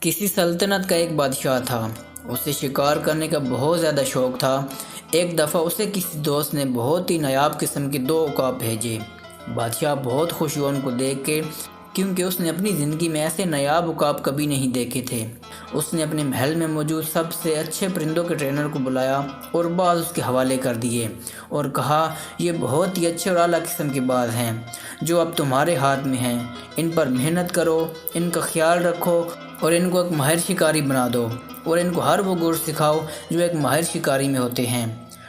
کسی سلطنت کا ایک بادشاہ تھا۔ اسے شکار کرنے کا بہت زیادہ شوق تھا۔ ایک دفعہ اسے کسی دوست نے بہت ہی نایاب قسم کے 2 عقاب بھیجے۔ بادشاہ بہت خوش ہوا ان کو دیکھ کے، کیونکہ اس نے اپنی زندگی میں ایسے نایاب عقاب کبھی نہیں دیکھے تھے۔ اس نے اپنے محل میں موجود سب سے اچھے پرندوں کے ٹرینر کو بلایا اور بعض اس کے حوالے کر دیے اور کہا، یہ بہت ہی اچھے اور اعلیٰ قسم کے باز ہیں جو اب تمہارے ہاتھ میں ہیں۔ ان پر محنت کرو، ان کا خیال رکھو اور ان کو ایک ماہر شکاری بنا دو، اور ان کو ہر وہ گور سکھاؤ جو ایک ماہر شکاری میں ہوتے ہیں،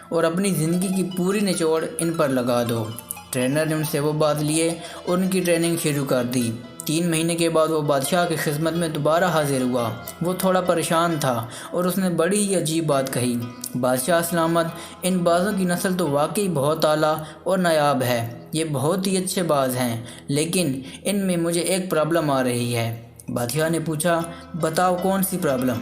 اور اپنی زندگی کی پوری نچوڑ ان پر لگا دو۔ ٹرینر نے ان سے وہ باز لیے اور ان کی ٹریننگ شروع کر دی۔ 3 مہینے کے بعد وہ بادشاہ کی خدمت میں دوبارہ حاضر ہوا۔ وہ تھوڑا پریشان تھا اور اس نے بڑی ہی عجیب بات کہی، بادشاہ سلامت، ان بازوں کی نسل تو واقعی بہت اعلیٰ اور نایاب ہے۔ یہ بہت ہی اچھے باز ہیں، لیکن ان میں مجھے ایک پرابلم آ رہی ہے۔ بادشاہ نے پوچھا، بتاؤ کون سی پرابلم؟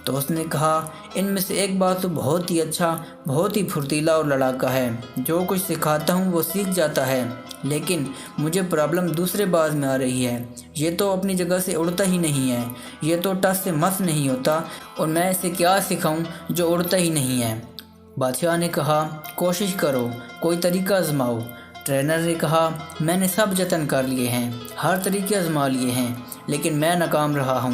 تو اس نے کہا، ان میں سے ایک باز تو بہت ہی اچھا، بہت ہی پھرتیلا اور لڑاکا ہے، جو کچھ سکھاتا ہوں وہ سیکھ جاتا ہے، لیکن مجھے پرابلم دوسرے باز میں آ رہی ہے۔ یہ تو اپنی جگہ سے اڑتا ہی نہیں ہے، یہ تو ٹس سے مس نہیں ہوتا، اور میں اسے کیا سکھاؤں جو اڑتا ہی نہیں ہے؟ بادشاہ نے کہا، کوشش کرو، کوئی طریقہ آزماؤ۔ ٹرینر نے کہا، میں نے سب جتن کر لیے ہیں، ہر طریقے آزما لیے ہیں، لیکن میں ناکام رہا ہوں،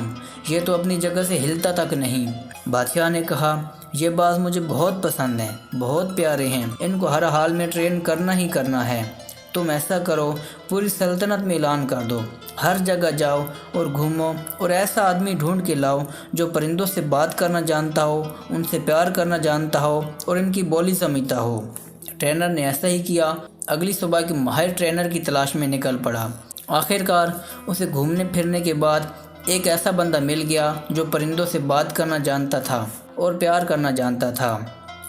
یہ تو اپنی جگہ سے ہلتا تک نہیں۔ بادشاہ نے کہا، یہ باز مجھے بہت پسند ہیں، بہت پیارے ہیں، ان کو ہر حال میں ٹرین کرنا ہی کرنا ہے۔ تم ایسا کرو، پوری سلطنت میں اعلان کر دو، ہر جگہ جاؤ اور گھومو اور ایسا آدمی ڈھونڈ کے لاؤ جو پرندوں سے بات کرنا جانتا ہو، ان سے پیار کرنا جانتا ہو اور ان کی بولی سمجھتا ہو۔ ٹرینر نے ایسا ہی کیا۔ اگلی صبح کے ماہر ٹرینر کی تلاش میں نکل پڑا۔ آخرکار اسے گھومنے پھرنے کے بعد ایک ایسا بندہ مل گیا جو پرندوں سے بات کرنا جانتا تھا اور پیار کرنا جانتا تھا۔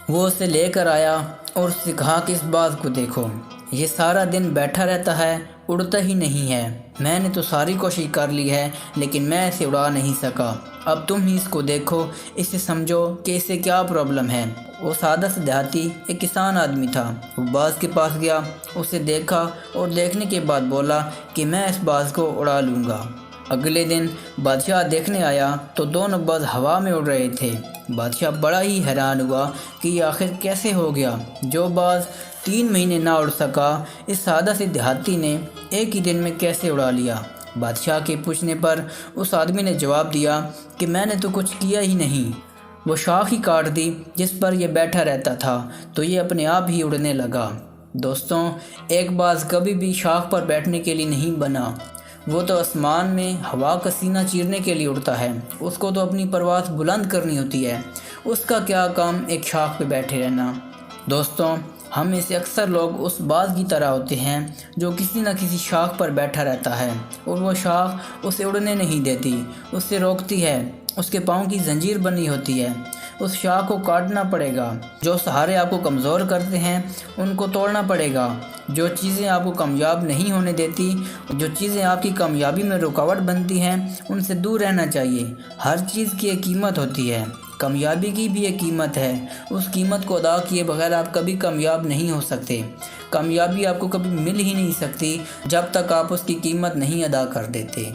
وہ اسے لے کر آیا اور اس سے کہا کہ اس باز کو دیکھو، یہ سارا دن بیٹھا رہتا ہے، اڑتا ہی نہیں ہے۔ میں نے تو ساری کوشش کر لی ہے، لیکن میں اسے اڑا نہیں سکا۔ اب تم ہی اس کو دیکھو، اسے سمجھو کہ اسے کیا پرابلم ہے۔ وہ سادہ سے دیہاتی ایک کسان آدمی تھا۔ وہ باز کے پاس گیا، اسے دیکھا اور دیکھنے کے بعد بولا کہ میں اس باز کو اڑا لوں گا۔ اگلے دن بادشاہ دیکھنے آیا تو دونوں باز ہوا میں اڑ رہے تھے۔ بادشاہ بڑا ہی حیران ہوا کہ یہ آخر کیسے ہو گیا؟ جو باز 3 مہینے نہ اڑ سکا، اس سادہ سے دیہاتی نے ایک ہی دن میں کیسے اڑا لیا؟ بادشاہ کے پوچھنے پر اس آدمی نے جواب دیا کہ میں نے تو کچھ کیا ہی نہیں، وہ شاخ ہی کاٹ دی جس پر یہ بیٹھا رہتا تھا، تو یہ اپنے آپ ہی اڑنے لگا۔ دوستوں، ایک باز کبھی بھی شاخ پر بیٹھنے کے لیے نہیں بنا، وہ تو آسمان میں ہوا کا سینہ چیرنے کے لیے اڑتا ہے۔ اس کو تو اپنی پرواز بلند کرنی ہوتی ہے، اس کا کیا کام ایک شاخ پہ بیٹھے رہنا۔ دوستوں، ہم میں سے اکثر لوگ اس باز کی طرح ہوتے ہیں جو کسی نہ کسی شاخ پر بیٹھا رہتا ہے، اور وہ شاخ اسے اڑنے نہیں دیتی، اس سے روکتی ہے، اس کے پاؤں کی زنجیر بنی ہوتی ہے۔ اس شاخ کو کاٹنا پڑے گا۔ جو سہارے آپ کو کمزور کرتے ہیں ان کو توڑنا پڑے گا۔ جو چیزیں آپ کو کامیاب نہیں ہونے دیتی، جو چیزیں آپ کی کامیابی میں رکاوٹ بنتی ہیں، ان سے دور رہنا چاہیے۔ ہر چیز کی ایک قیمت ہوتی ہے، کامیابی کی بھی ایک قیمت ہے۔ اس قیمت کو ادا کیے بغیر آپ کبھی کامیاب نہیں ہو سکتے۔ کامیابی آپ کو کبھی مل ہی نہیں سکتی جب تک آپ اس کی قیمت نہیں ادا کر دیتے۔